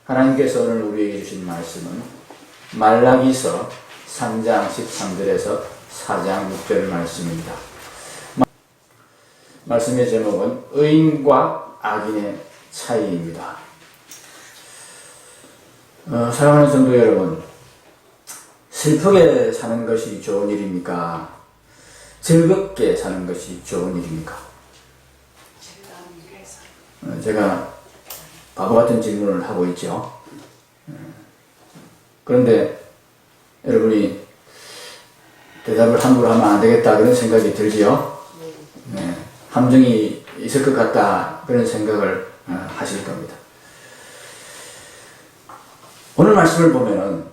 하나님께서 오늘 우리에게 주신 말씀은 말라기서 3장 13절에서 4장 6절 말씀입니다. 말씀의 제목은 의인과 악인의 차이입니다. 사랑하는 성도 여러분, 슬프게 사는 것이 좋은 일입니까? 즐겁게 사는 것이 좋은 일입니까? 제가 바보 같은 질문을 하고 있죠. 그런데 여러분이 대답을 함부로 하면 안 되겠다 그런 생각이 들지요. 함정이 있을 것 같다 그런 생각을 하실 겁니다. 오늘 말씀을 보면은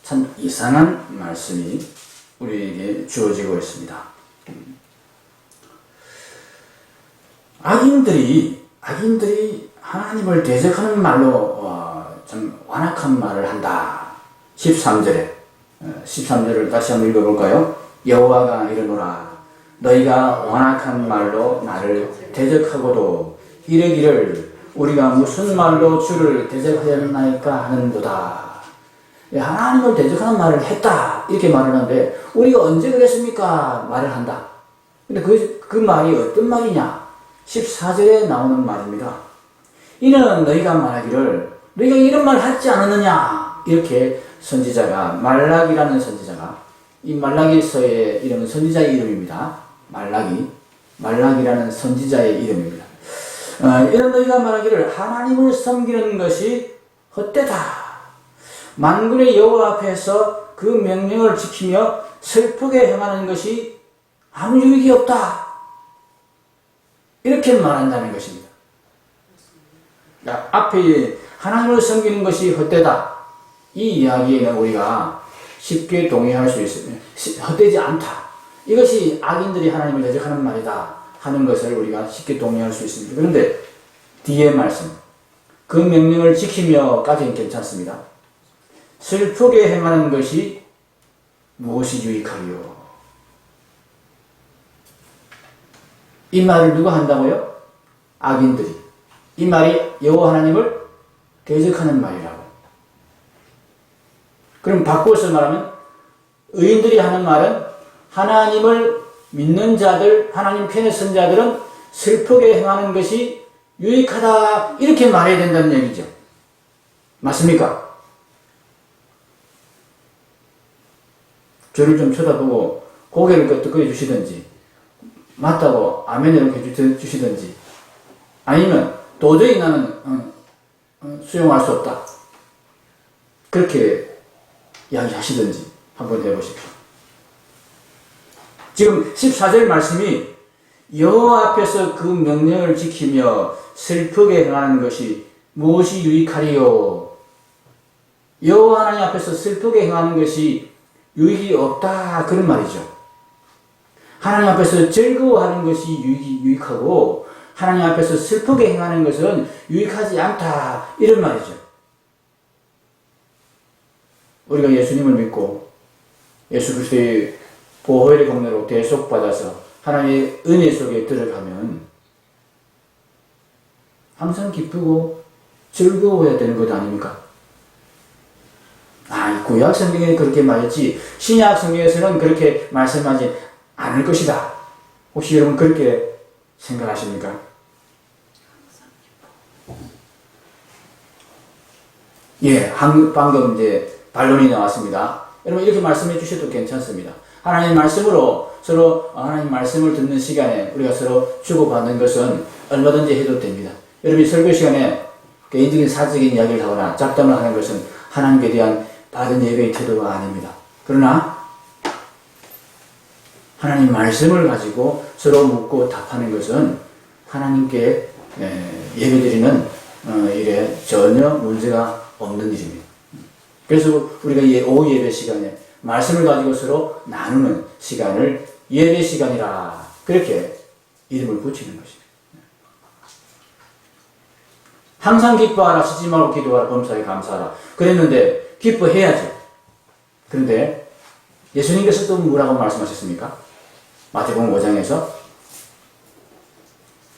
참 이상한 말씀이 우리에게 주어지고 있습니다. 악인들이 하나님을 대적하는 말로 참 완악한 말을 한다. 13절을 다시 한번 읽어볼까요? 여호와가 이르노라 너희가 완악한 말로 나를 대적하고도 이르기를 우리가 무슨 말로 주를 대적하였나이까 하는도다. 하나님을 대적하는 말을 했다 이렇게 말을 하는데 우리가 언제 그랬습니까? 말을 한다. 근데 그 말이 어떤 말이냐? 14절에 나오는 말입니다. 이는 너희가 말하기를 너희가 이런 말 하지 않았느냐 이렇게 선지자가 말라기라는 선지자가 이 말라기서의 이름은 선지자의 이름입니다. 말라기라는 선지자의 이름입니다. 이런 너희가 말하기를 하나님을 섬기는 것이 헛되다. 만군의 여호와 앞에서 그 명령을 지키며 슬프게 행하는 것이 아무 유익이 없다. 이렇게 말한다는 것입니다. 앞에 하나님을 섬기는 것이 헛되다. 이 이야기에는 우리가 쉽게 동의할 수 있습니다. 헛되지 않다. 이것이 악인들이 하나님을 대적하는 말이다 하는 것을 우리가 쉽게 동의할 수 있습니다. 그런데 뒤에 말씀, 그 명령을 지키며까지는 괜찮습니다. 슬프게 행하는 것이 무엇이 유익하리요? 이 말을 누가 한다고요? 악인들이. 이 말이 여호와 하나님을 대적하는 말이라고. 그럼 바꾸어서 말하면 의인들이 하는 말은 하나님을 믿는 자들, 하나님 편에 선 자들은 슬프게 행하는 것이 유익하다 이렇게 말해야 된다는 얘기죠. 맞습니까? 저를 좀 쳐다보고 고개를 끄덕여 주시든지 맞다고 아멘 이렇게 주시든지 아니면 도저히 나는 수용할 수 없다 그렇게 이야기하시든지 한번 해보십시오. 지금 14절 말씀이 여호와 앞에서 그 명령을 지키며 슬프게 행하는 것이 무엇이 유익하리요? 여호와 하나님 앞에서 슬프게 행하는 것이 유익이 없다 그런 말이죠. 하나님 앞에서 즐거워하는 것이 유익하고 하나님 앞에서 슬프게 행하는 것은 유익하지 않다 이런 말이죠. 우리가 예수님을 믿고 예수 그리스도의 보혈의 공로로 대속받아서 하나님의 은혜 속에 들어가면 항상 기쁘고 즐거워야 되는 것 아닙니까? 구약 성경에 그렇게 말했지 신약 성경에서는 그렇게 말씀하지 않을 것이다. 혹시 여러분 그렇게 생각하십니까? 방금 이제 반론이 나왔습니다. 여러분 이렇게 말씀해 주셔도 괜찮습니다. 하나님 말씀으로 서로 하나님 말씀을 듣는 시간에 우리가 서로 주고받는 것은 얼마든지 해도 됩니다. 여러분이 설교 시간에 개인적인 사적인 이야기를 하거나 잡담을 하는 것은 하나님께 대한 받은 예배의 태도가 아닙니다. 그러나 하나님 말씀을 가지고 서로 묻고 답하는 것은 하나님께 예배드리는 일에 전혀 문제가 없는 일입니다. 그래서 우리가 오후 예배 시간에 말씀을 가지고 서로 나누는 시간을 예배 시간이라 그렇게 이름을 붙이는 것입니다. 항상 기뻐하라, 쉬지 말고 기도하라, 범사에 감사하라 그랬는데 기뻐해야죠. 그런데 예수님께서 또 뭐라고 말씀하셨습니까? 마태복음 5장에서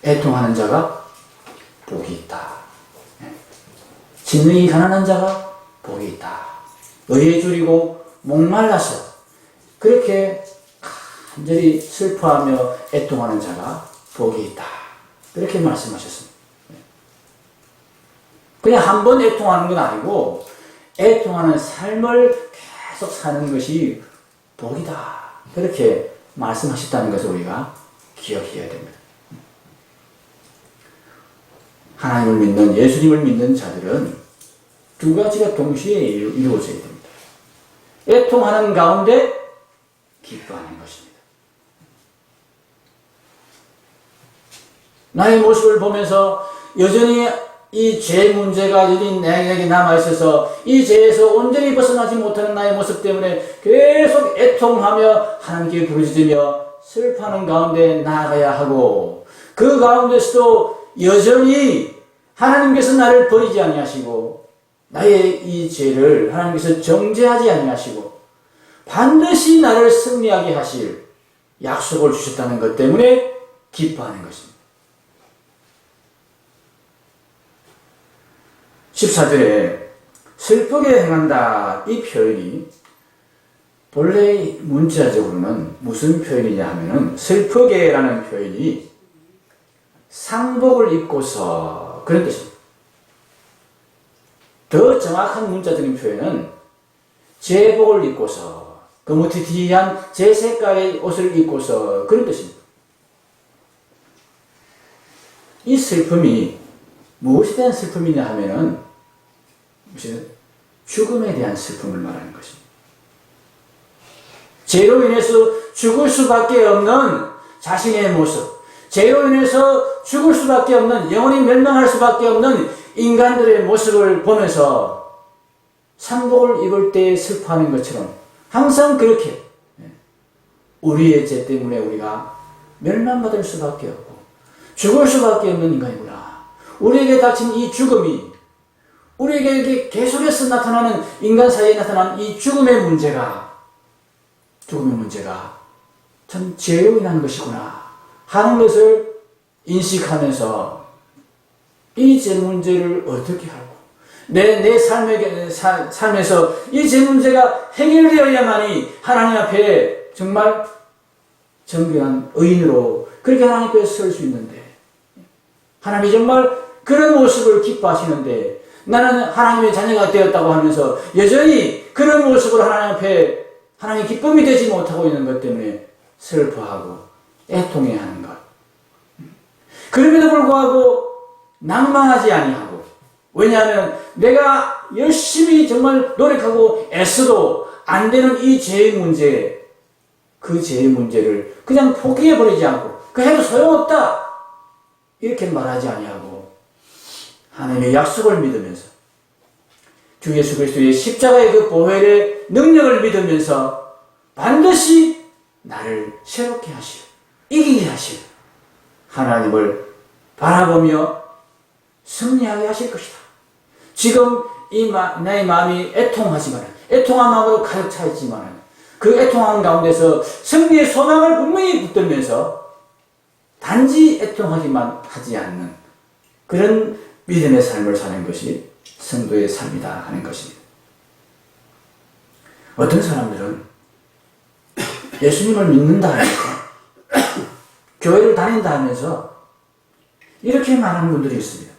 애통하는 자가 복이 있다. 진능이 가난한 자가 복이 있다. 의에 줄이고 목말라서 그렇게 간절히 슬퍼하며 애통하는 자가 복이 있다. 그렇게 말씀하셨습니다. 그냥 한 번 애통하는 건 아니고 애통하는 삶을 계속 사는 것이 복이다. 그렇게 말씀하셨다는 것을 우리가 기억해야 됩니다. 하나님을 믿는, 예수님을 믿는 자들은 두 가지가 동시에 이루어져야 됩니다. 애통하는 가운데 기뻐하는 것입니다. 나의 모습을 보면서 여전히 이 죄 문제가 여전히 내게 남아있어서 이 죄에서 온전히 벗어나지 못하는 나의 모습 때문에 계속 애통하며 하나님께 부르짖으며 슬퍼하는 가운데 나아가야 하고, 그 가운데서도 여전히 하나님께서 나를 버리지 아니하시고 나의 이 죄를 하나님께서 정죄하지 아니하시고 반드시 나를 승리하게 하실 약속을 주셨다는 것 때문에 기뻐하는 것입니다. 14절에 슬프게 행한다, 이 표현이 본래 문자적으로는 무슨 표현이냐 하면은, 슬프게라는 표현이 상복을 입고서 그런 뜻입니다. 더 정확한 문자적인 표현은 제복을 입고서, 거무튀튀한 제 색깔의 옷을 입고서 그런 뜻입니다. 이 슬픔이 무엇에 대한 슬픔이냐 하면은 죽음에 대한 슬픔을 말하는 것입니다. 죄로 인해서 죽을 수밖에 없는 자신의 모습, 죄로 인해서 죽을 수밖에 없는, 영원히 멸망할 수밖에 없는 인간들의 모습을 보면서 상복을 입을 때 슬퍼하는 것처럼 항상 그렇게 우리의 죄 때문에 우리가 멸망받을 수밖에 없고 죽을 수밖에 없는 인간이구나. 우리에게 닥친 이 죽음이, 우리에게 계속해서 나타나는, 인간 사이에 나타나는 이 죽음의 문제가 참 죄로 인한 것이구나 하는 것을 인식하면서 이 죄 문제를 어떻게 하고 내 삶에서 이 죄 문제가 해결되어야만이 하나님 앞에 정말 정결한 의인으로 그렇게 하나님 앞에 설 수 있는데, 하나님이 정말 그런 모습을 기뻐하시는데 나는 하나님의 자녀가 되었다고 하면서 여전히 그런 모습으로 하나님 앞에 하나님의 기쁨이 되지 못하고 있는 것 때문에 슬퍼하고 애통해야 하는 것. 그럼에도 불구하고 낭망하지 아니하고, 왜냐하면 내가 열심히 정말 노력하고 애써도 안 되는 이 죄의 문제, 그 죄의 문제를 그냥 포기해버리지 않고 그 해도 소용없다 이렇게 말하지 아니하고 하나님의 약속을 믿으면서 주 예수 그리스도의 십자가의 그 보혈의 능력을 믿으면서 반드시 나를 새롭게 하시고 이기게 하시고 하나님을 바라보며 승리하게 하실 것이다. 지금 나의 마음이 애통하지만, 애통한 마음으로 가득 차 있지만 그 애통한 가운데서 승리의 소망을 분명히 붙들면서 단지 애통하기만 하지 않는 그런 믿음의 삶을 사는 것이 성도의 삶이다 하는 것입니다. 어떤 사람들은 예수님을 믿는다 하면서 교회를 다닌다 하면서 이렇게 말하는 분들이 있습니다.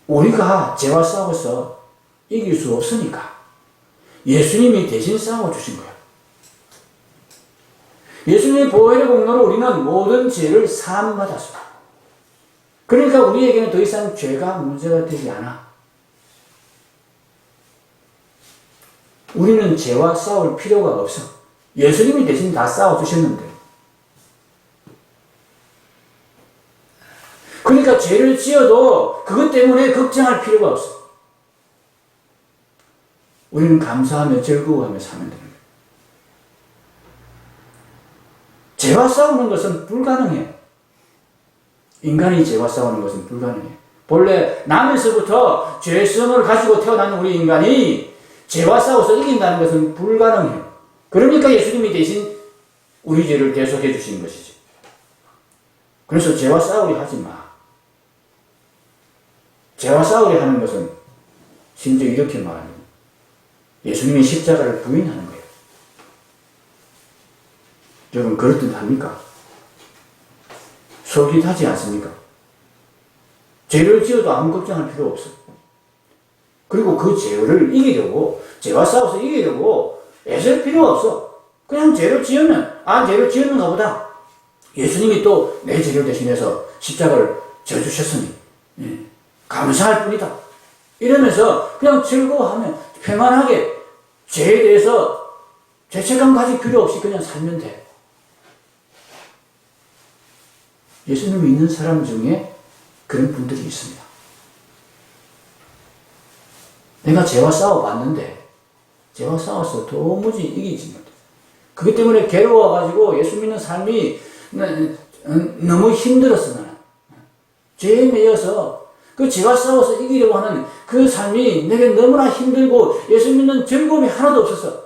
우리가 죄와 싸워서 이길 수 없으니까 예수님이 대신 싸워주신 거야. 예수님의 보혈의 공로로 우리는 모든 죄를 사함받았어. 그러니까 우리에게는 더 이상 죄가 문제가 되지 않아. 우리는 죄와 싸울 필요가 없어. 예수님이 대신 다 싸워주셨는데. 그러니까 죄를 지어도 그것 때문에 걱정할 필요가 없어. 우리는 감사하며 즐거워하며 사면 됩니다. 죄와 싸우는 것은 불가능해. 인간이 죄와 싸우는 것은 불가능해. 본래 남에서부터 죄성을 가지고 태어난 우리 인간이 죄와 싸워서 이긴다는 것은 불가능해. 그러니까 예수님이 대신 우리 죄를 대속해 주신 것이지. 그래서 죄와 싸우려 하지 마. 죄와 싸우려 하는 것은 심지어 이렇게 말합니다. 예수님의 십자가를 부인하는 거예요. 여러분, 그럴듯합니까? 솔깃하지 않습니까? 죄를 지어도 아무 걱정할 필요 없어. 그리고 그 죄를 이기려고, 죄와 싸워서 이기려고 애쓸 필요 없어. 그냥 죄를 지으면, 죄를 지었는가 보다. 예수님이 또 내 죄를 대신해서 십자가를 져주셨으니, 감사할 뿐이다. 이러면서 그냥 즐거워하면, 평안하게 죄에 대해서 죄책감 가질 필요 없이 그냥 살면 돼. 예수님을 믿는 사람 중에 그런 분들이 있습니다. 내가 죄와 싸워봤는데, 죄와 싸워서 도무지 이기지 못해. 그것 때문에 괴로워가지고 예수 믿는 삶이 너무 힘들었어, 나는. 죄에 매여서 그 죄와 싸워서 이기려고 하는 그 삶이 내게 너무나 힘들고 예수 믿는 즐거움이 하나도 없었어.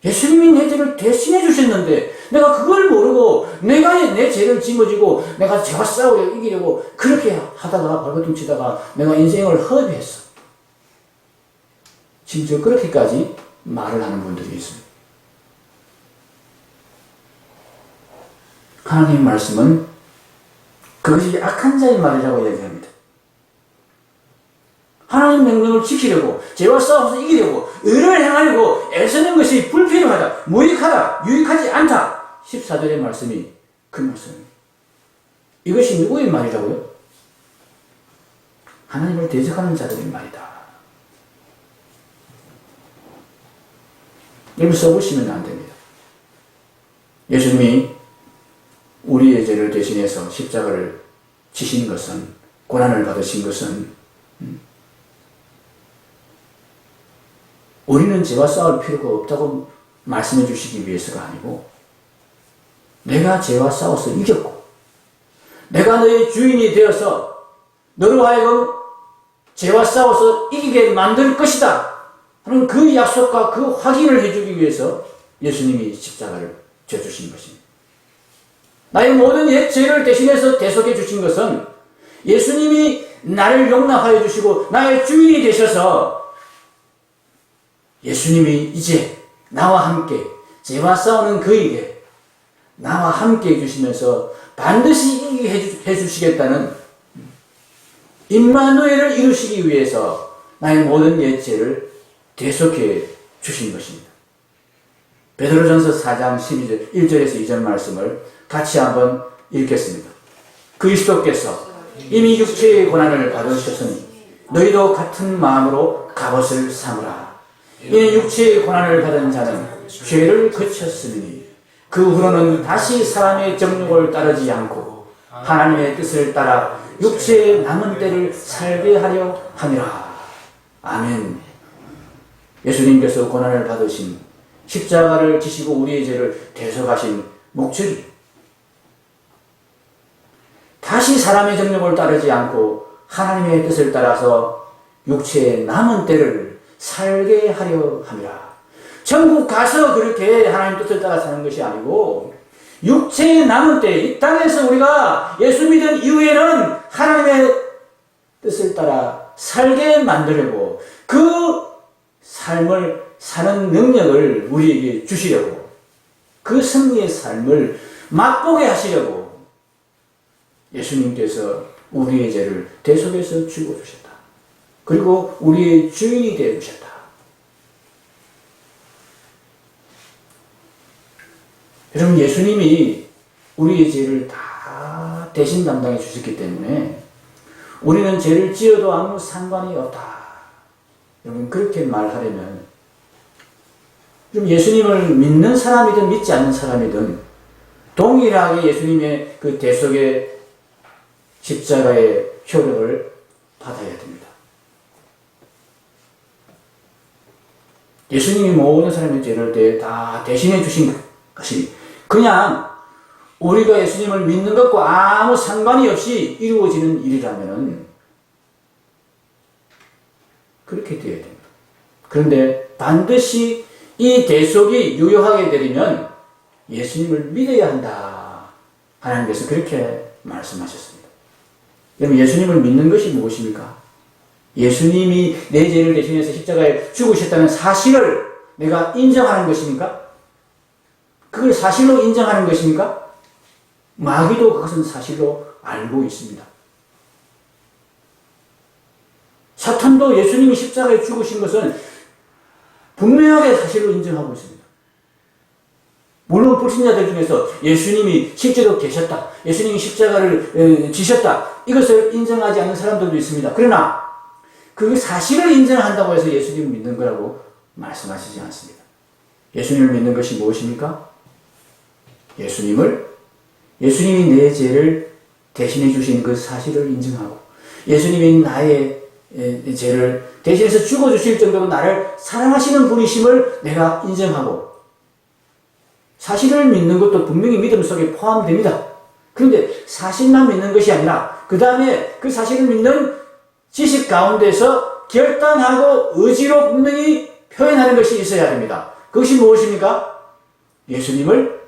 예수님이 내 죄를 대신해 주셨는데 내가 그걸 모르고 내가 내 죄를 짊어지고 내가 죄와 싸우려 이기려고 그렇게 하다가 발버둥 치다가 내가 인생을 허비했어. 심지어 그렇게까지 말을 하는 분들이 있습니다. 하나님의 말씀은 그것이 악한 자의 말이라고 얘기합니다. 하나님 명령을 지키려고, 죄와 싸워서 이기려고, 의를 행하려고 애쓰는 것이 불필요하다, 무익하다, 유익하지 않다. 14절의 말씀이 그 말씀입니다. 이것이 누구의 말이라고요? 하나님을 대적하는 자들의 말이다. 여러분, 써보시면 안 됩니다. 예수님이 우리의 죄를 대신해서 십자가를 지신 것은, 고난을 받으신 것은 우리는 죄와 싸울 필요가 없다고 말씀해 주시기 위해서가 아니고, 내가 죄와 싸워서 이겼고 내가 너의 주인이 되어서 너로 하여금 죄와 싸워서 이기게 만들 것이다 하는 그 약속과 그 확인을 해주기 위해서 예수님이 십자가를 져주신 것입니다. 나의 모든 옛 죄를 대신해서 대속해 주신 것은 예수님이 나를 용납하여 주시고 나의 주인이 되셔서 예수님이 이제 나와 함께 죄와 싸우는 그에게 나와 함께 해주시면서 반드시 이기게 해주시겠다는 임마누엘을 이루시기 위해서 나의 모든 옛 죄를 대속해 주신 것입니다. 베드로전서 4장 12절, 1절에서 2절 말씀을 같이 한번 읽겠습니다. 그리스도께서 이미 육체의 고난을 받으셨으니 너희도 같은 마음으로 갑옷을 삼으라. 이는 육체의 고난을 받은 자는 죄를 그쳤으니 그 후로는 다시 사람의 정욕을 따르지 않고 하나님의 뜻을 따라 육체의 남은 때를 살게 하려 함이라. 아멘. 예수님께서 고난을 받으신 십자가를 지시고 우리의 죄를 대속하신 목적이 다시 사람의 정욕을 따르지 않고 하나님의 뜻을 따라서 육체의 남은 때를 살게 하려 함이라. 천국 가서 그렇게 하나님 뜻을 따라 사는 것이 아니고 육체의 남은 때, 이 땅에서 우리가 예수 믿은 이후에는 하나님의 뜻을 따라 살게 만들려고, 그 삶을 사는 능력을 우리에게 주시려고, 그 승리의 삶을 맛보게 하시려고 예수님께서 우리의 죄를 대속해서 죽어주셨다. 그리고 우리의 주인이 되어주셨다. 여러분, 예수님이 우리의 죄를 다 대신 담당해 주셨기 때문에 우리는 죄를 지어도 아무 상관이 없다. 여러분, 그렇게 말하려면 좀 예수님을 믿는 사람이든 믿지 않는 사람이든 동일하게 예수님의 그 대속의 십자가의 효력을 받아야 됩니다. 예수님이 모든 사람의 죄를 다 대신해 주신 것이 그냥 우리가 예수님을 믿는 것과 아무 상관이 없이 이루어지는 일이라면 그렇게 되어야 됩니다. 그런데 반드시 이 대속이 유효하게 되려면 예수님을 믿어야 한다. 하나님께서 그렇게 말씀하셨습니다. 여러분, 예수님을 믿는 것이 무엇입니까? 예수님이 내 죄를 대신해서 십자가에 죽으셨다는 사실을 내가 인정하는 것입니까? 그걸 사실로 인정하는 것입니까? 마귀도 그것은 사실로 알고 있습니다. 사탄도 예수님이 십자가에 죽으신 것은 분명하게 사실로 인정하고 있습니다. 물론 불신자들 중에서 예수님이 실제로 계셨다, 예수님이 십자가를 지셨다, 이것을 인정하지 않는 사람들도 있습니다. 그러나 그 사실을 인정한다고 해서 예수님을 믿는 거라고 말씀하시지 않습니다. 예수님을 믿는 것이 무엇입니까? 예수님이 내 죄를 대신해 주신 그 사실을 인정하고, 예수님이 나의 죄를 대신해서 죽어주실 정도로 나를 사랑하시는 분이심을 내가 인정하고, 사실을 믿는 것도 분명히 믿음 속에 포함됩니다. 그런데 사실만 믿는 것이 아니라 그 다음에 그 사실을 믿는 지식 가운데서 결단하고 의지로 분명히 표현하는 것이 있어야 됩니다. 그것이 무엇입니까? 예수님을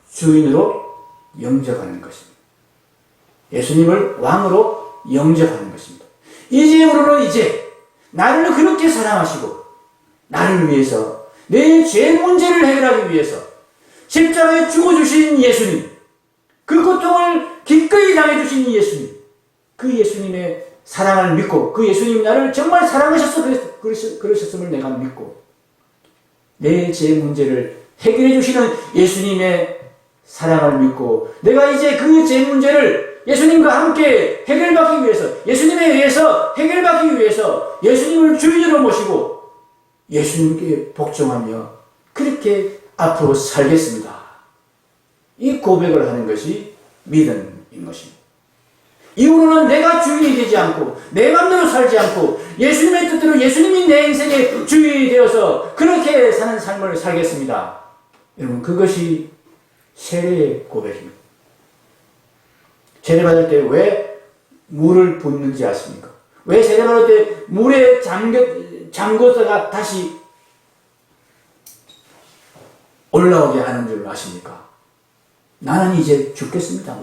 주인으로 영접하는 것입니다. 예수님을 왕으로 영접하는 것입니다. 이제부로는 이제 나를 그렇게 사랑하시고 나를 위해서 내 죄 문제를 해결하기 위해서 십자가에 죽어주신 예수님, 그 고통을 기꺼이 당해주신 예수님, 그 예수님의 사랑을 믿고 그 예수님이 나를 정말 사랑하셔서 그러셨음을 내가 믿고 내 죄 문제를 해결해 주시는 예수님의 사랑을 믿고 내가 이제 그 죄 문제를 예수님과 함께 해결받기 위해서, 예수님에 의해서 해결받기 위해서 예수님을 주인으로 모시고 예수님께 복종하며 그렇게 앞으로 살겠습니다. 이 고백을 하는 것이 믿음인 것입니다. 이후로는 내가 주인이 되지 않고 내 맘대로 살지 않고 예수님의 뜻대로 예수님이 내 인생의 주인이 되어서 그렇게 사는 삶을 살겠습니다. 여러분, 그것이 세례의 고백입니다. 세례받을 때 왜 물을 붓는지 아십니까? 왜 세례받을 때 물에 잠겼다가 다시 올라오게 하는 줄 아십니까? 나는 이제 죽겠습니다.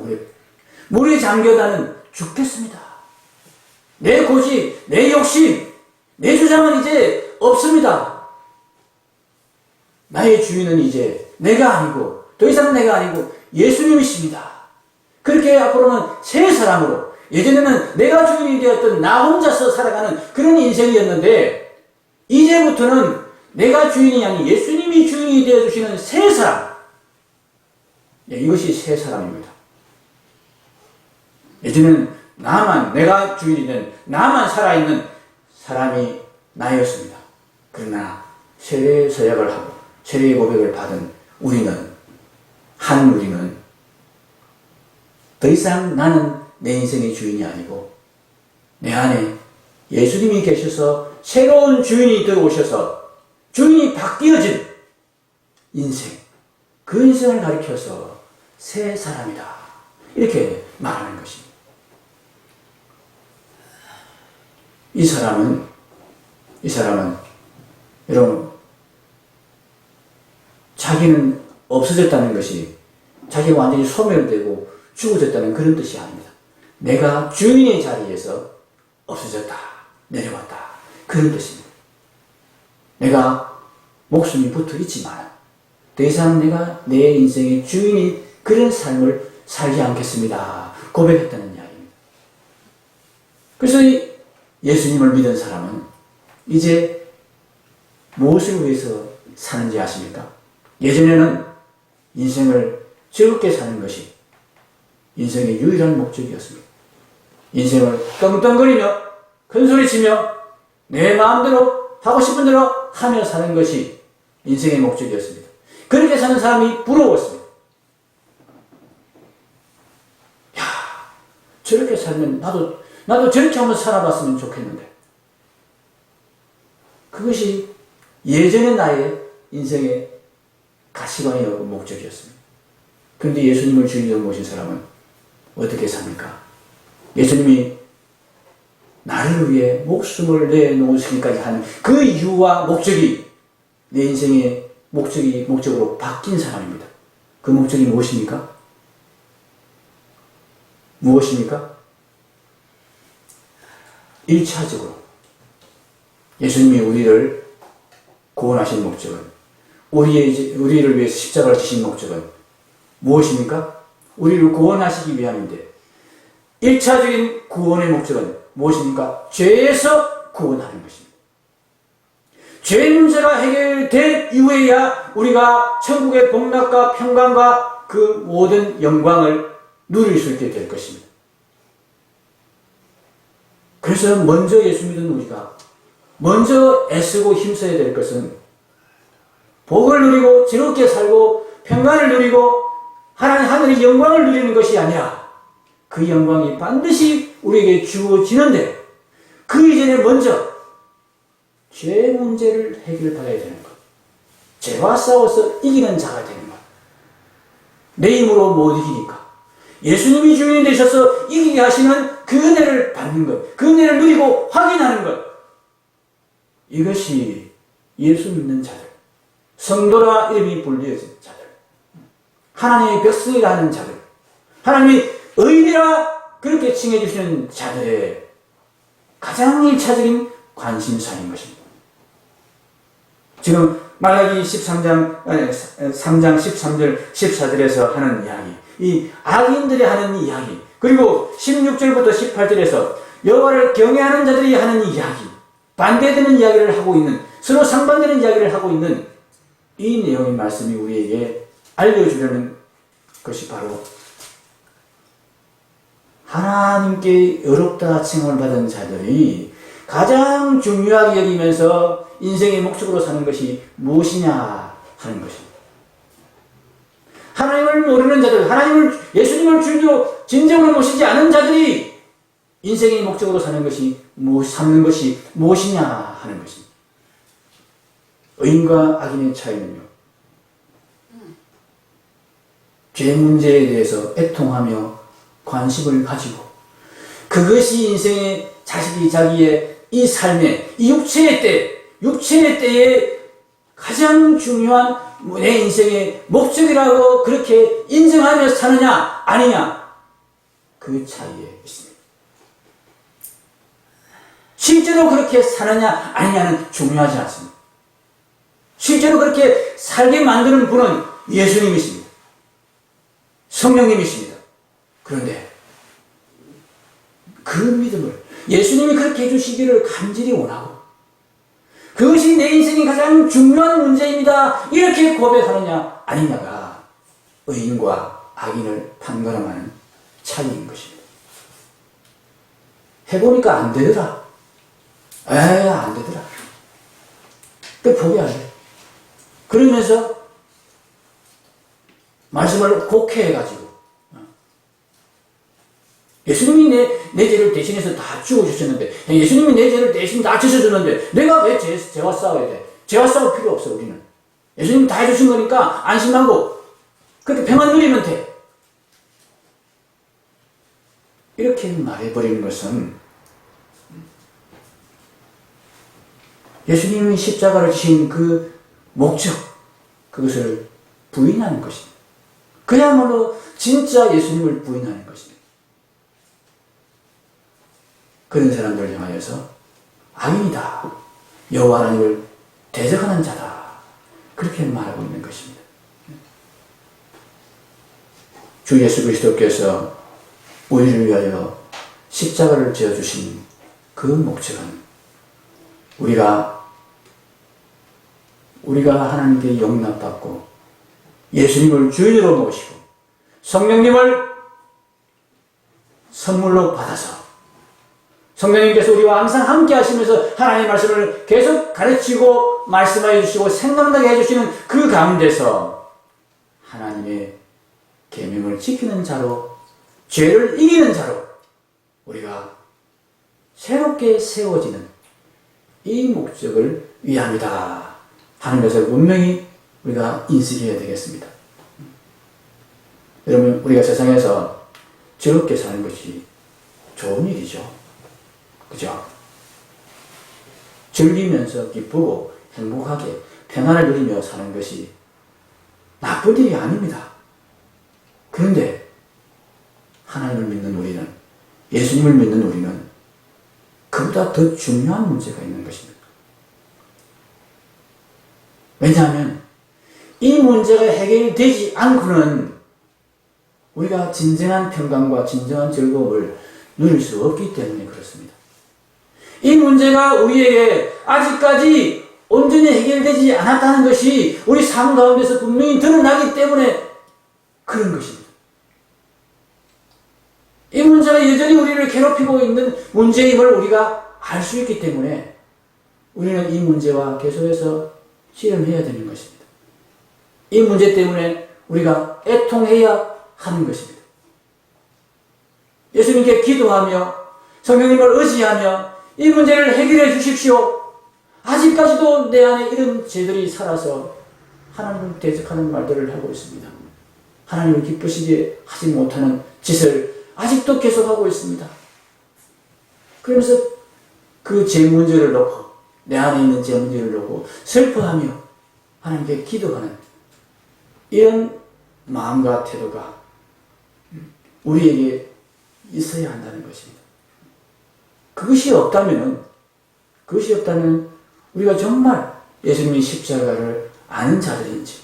물에 잠겨다는 죽겠습니다. 내 고집, 내 욕심, 내 주장은 이제 없습니다. 나의 주인은 이제 내가 아니고 더 이상 내가 아니고 예수님이십니다. 그렇게 앞으로는 새 사람으로, 예전에는 내가 주인이 되었던 나 혼자서 살아가는 그런 인생이었는데 이제부터는 내가 주인이 아닌 예수님이 주인이 되어주시는 새 사람, 이것이 새 사람입니다. 예전에는 내가 주인이 된 나만 살아있는 사람이 나였습니다. 그러나 세례 서약을 하고 세례의 고백을 받은 우리는 더 이상 나는 내 인생의 주인이 아니고 내 안에 예수님이 계셔서 새로운 주인이 들어오셔서 주인이 바뀌어진 인생, 그 인생을 가리켜서 새 사람이다, 이렇게 말하는 것입니다. 이 사람은 여러분, 자기는 없어졌다는 것이 자기가 완전히 소멸되고 죽어졌다는 그런 뜻이 아닙니다. 내가 주인의 자리에서 없어졌다, 내려왔다, 그런 뜻입니다. 내가 목숨이 붙어 있지만 더 이상 내가 내 인생의 주인이 그런 삶을 살지 않겠습니다, 고백했다는 이야기입니다. 그래서 예수님을 믿은 사람은 이제 무엇을 위해서 사는지 아십니까? 예전에는 인생을 즐겁게 사는 것이 인생의 유일한 목적이었습니다. 인생을 떵떵거리며 큰소리치며 내 마음대로 하고 싶은 대로 하며 사는 것이 인생의 목적이었습니다. 그렇게 사는 사람이 부러웠습니다. 야, 저렇게 살면 나도 저렇게 한번 살아봤으면 좋겠는데. 그것이 예전의 나의 인생의 가치관이었고 목적이었습니다. 그런데 예수님을 주인으로 모신 사람은 어떻게 삽니까? 예수님이 나를 위해 목숨을 내놓으시기까지 하는 그 이유와 목적이 내 인생의 목적으로 바뀐 사람입니다. 그 목적이 무엇입니까? 무엇입니까? 1차적으로 예수님이 우리를 구원하신 목적은, 우리를 위해서 십자가를 지신 목적은 무엇입니까? 우리를 구원하시기 위함인데, 1차적인 구원의 목적은 무엇입니까? 죄에서 구원하는 것입니다. 죄 문제가 해결된 이후에야 우리가 천국의 복락과 평강과 그 모든 영광을 누릴 수 있게 될 것입니다. 그래서 먼저 예수 믿은 우리가 먼저 애쓰고 힘써야 될 것은 복을 누리고 즐겁게 살고 평강을 누리고 하나님 하늘의 영광을 누리는 것이 아니라, 그 영광이 반드시 우리에게 주어지는데 그 이전에 먼저 죄 문제를 해결받아야 되는 것, 죄와 싸워서 이기는 자가 되는 것. 내 힘으로 못 이기니까 예수님이 주인이 되셔서 이기게 하시는 그 은혜를 받는 것, 그 은혜를 누리고 확인하는 것, 이것이 예수 믿는 자들, 성도라 이름이 불려진 자들, 하나님의 백성이라는 자들, 하나님이 의인이라 그렇게 칭해 주시는 자들의 가장 1차적인 관심사인 것입니다. 지금 말라기 3장 13절 14절에서 하는 이야기, 이 악인들이 하는 이야기, 그리고 16절부터 18절에서 여호와를 경외하는 자들이 하는 이야기, 반대되는 이야기를 하고 있는, 서로 상반되는 이야기를 하고 있는 이 내용의 말씀이 우리에게 알려주려는 것이 바로 하나님께 의롭다 칭함을 받은 자들이 가장 중요하게 여기면서 인생의 목적으로 사는 것이 무엇이냐 하는 것입니다. 하나님을 모르는 자들, 예수님을 주인으로 진정으로 모시지 않은 자들이 인생의 목적으로 삼는 것이 무엇이냐 하는 것입니다. 의인과 악인의 차이는요, 죄 문제에 대해서 애통하며 관심을 가지고 그것이 인생의 자기의 이 삶의, 이 육체의 때에 가장 중요한 내 인생의 목적이라고 그렇게 인정하며 사느냐 아니냐, 그 차이에 있습니다. 실제로 그렇게 사느냐 아니냐는 중요하지 않습니다. 실제로 그렇게 살게 만드는 분은 예수님이십니다. 성령님이십니다. 그런데 그 믿음을 예수님이 그렇게 해주시기를 간절히 원하고, 그것이 내 인생의 가장 중요한 문제입니다, 이렇게 고백하느냐 아니냐가 의인과 악인을 판가름하는 차이인 것입니다. 해보니까 안 되더라. 안 되더라. 그 포기하래. 그러면서 말씀을 곡해해가지고, 예수님이 내 죄를 대신해서 다 죽어주셨는데, 예수님이 내 죄를 대신 다 지셔줬는데 내가 왜 죄와 싸워야 돼? 죄와 싸울 필요 없어. 우리는 예수님이 다 해주신 거니까 안심하고 그렇게 평안 누리면 돼. 이렇게 말해버리는 것은 예수님이 십자가를 지신 그 목적, 그것을 부인하는 것입니다. 그야말로 진짜 예수님을 부인하는 것입니다. 그런 사람들 향하여서 악인이다, 여호와 하나님을 대적하는 자다, 그렇게 말하고 있는 것입니다. 주 예수 그리스도께서 우리를 위하여 십자가를 지어주신 그 목적은 우리가 하나님께 용납받고 예수님을 주인으로 모시고 성령님을 선물로 받아서 성령님께서 우리와 항상 함께 하시면서 하나님의 말씀을 계속 가르치고 말씀하여 주시고 생각나게 해주시는 그 가운데서 하나님의 계명을 지키는 자로, 죄를 이기는 자로 우리가 새롭게 세워지는 이 목적을 위함이다 하는 것을 분명히 우리가 인식해야 되겠습니다. 여러분, 우리가 세상에서 즐겁게 사는 것이 좋은 일이죠. 그죠? 즐기면서 기쁘고 행복하게 평안을 누리며 사는 것이 나쁜 일이 아닙니다. 그런데 하나님을 믿는 우리는, 예수님을 믿는 우리는 그것 그보다 더 중요한 문제가 있는 것입니다. 왜냐하면 이 문제가 해결되지 않고는 우리가 진정한 평강과 진정한 즐거움을 누릴 수 없기 때문에 그렇습니다. 이 문제가 우리에게 아직까지 온전히 해결되지 않았다는 것이 우리 삶 가운데서 분명히 드러나기 때문에 그런 것입니다. 이 문제가 여전히 우리를 괴롭히고 있는 문제임을 우리가 알 수 있기 때문에 우리는 이 문제와 계속해서 씨름해야 되는 것입니다. 이 문제 때문에 우리가 애통해야 하는 것입니다. 예수님께 기도하며 성령님을 의지하며 이 문제를 해결해 주십시오. 아직까지도 내 안에 이런 죄들이 살아서 하나님을 대적하는 말들을 하고 있습니다. 하나님을 기쁘시게 하지 못하는 짓을 아직도 계속하고 있습니다. 그러면서 그 죄 문제를 놓고 내 안에 있는 죄 문제를 놓고 슬퍼하며 하나님께 기도하는 이런 마음과 태도가 우리에게 있어야 한다는 것입니다. 그것이 없다면 우리가 정말 예수님의 십자가를 아는 자들인지,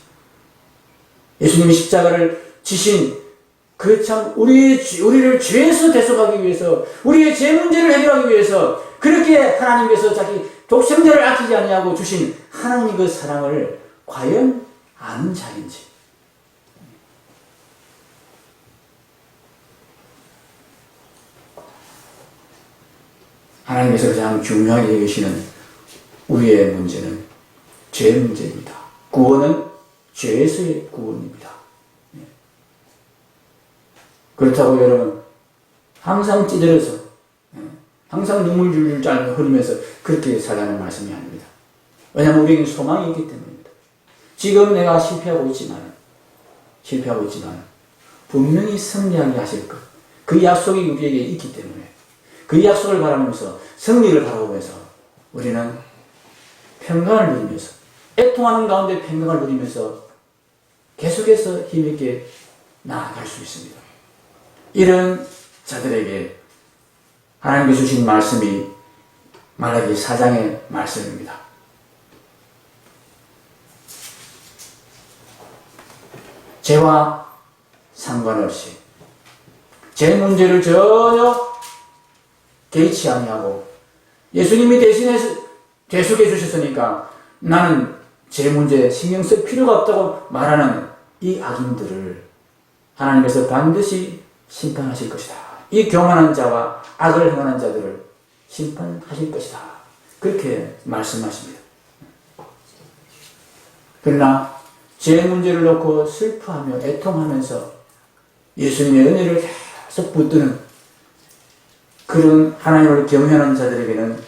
예수님의 십자가를 지신 그 참 우리를 죄에서 대속하기 위해서, 우리의 죄 문제를 해결하기 위해서 그렇게 하나님께서 자기 독생자를 아끼지 아니하고 주신 하나님의 그 사랑을 과연 아는 자인지. 하나님께서 가장 중요하게 여기시는 우리의 문제는 죄 문제입니다. 구원은 죄에서의 구원입니다. 그렇다고 여러분 항상 찌들어서 항상 눈물 줄줄 흘리면서 그렇게 살라는 말씀이 아닙니다. 왜냐하면 우리에게 소망이 있기 때문입니다. 지금 내가 실패하고 있지만 분명히 승리하게 하실 것, 그 약속이 우리에게 있기 때문에 그 약속을 바라면서 승리를 바라보면서 우리는 평강을 누리면서, 애통하는 가운데 평강을 누리면서 계속해서 힘있게 나아갈 수 있습니다. 이런 자들에게 하나님께서 주신 말씀이 말라기 4장의 말씀입니다. 죄와 상관없이 죄 문제를 전혀 개의치 아니하고 예수님이 대신해서 대속해 주셨으니까 나는 죄 문제에 신경 쓸 필요가 없다고 말하는 이 악인들을 하나님께서 반드시 심판하실 것이다. 이 교만한 자와 악을 행하는 자들을 심판하실 것이다. 그렇게 말씀하십니다. 그러나 죄 문제를 놓고 슬퍼하며 애통하면서 예수님의 은혜를 계속 붙드는 그런 하나님을 경외하는 자들에게는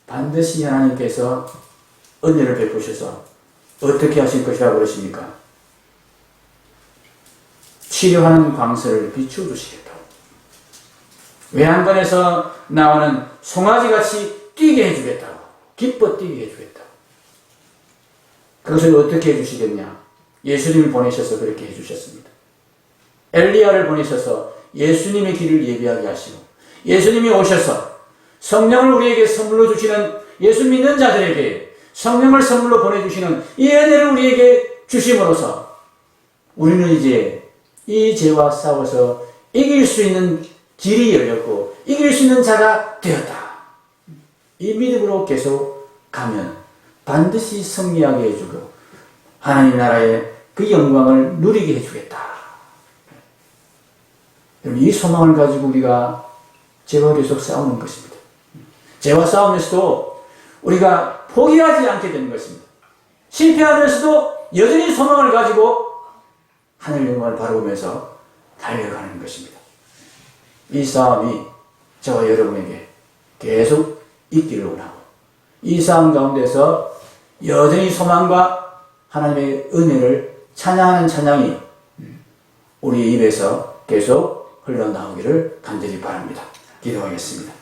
반드시 하나님께서 은혜를 베푸셔서 어떻게 하실 것이라고 그러십니까? 치료하는 광선을 비추어 주시겠다. 외양간에서 나오는 송아지같이 뛰게 해주겠다고, 기뻐 뛰게 해주겠다고. 그것을 어떻게 해주시겠냐? 예수님을 보내셔서 그렇게 해주셨습니다. 엘리야를 보내셔서 예수님의 길을 예비하게 하시고, 예수님이 오셔서 성령을 우리에게 선물로 주시는, 예수 믿는 자들에게 성령을 선물로 보내주시는 이 은혜를 우리에게 주심으로써 우리는 이제 이 죄와 싸워서 이길 수 있는 길이 열렸고 이길 수 있는 자가 되었다. 이 믿음으로 계속 가면 반드시 승리하게 해주고 하나님 나라의 그 영광을 누리게 해주겠다. 이 소망을 가지고 우리가 죄와 계속 싸우는 것입니다. 죄와 싸우면서도 우리가 포기하지 않게 되는 것입니다. 실패하면서도 여전히 소망을 가지고 하늘 영광을 바라보면서 달려가는 것입니다. 이 싸움이 저와 여러분에게 계속 있기를 원하고 이 싸움 가운데서 여전히 소망과 하나님의 은혜를 찬양하는 찬양이 우리 입에서 계속 흘러나오기를 간절히 바랍니다. 기도하겠습니다.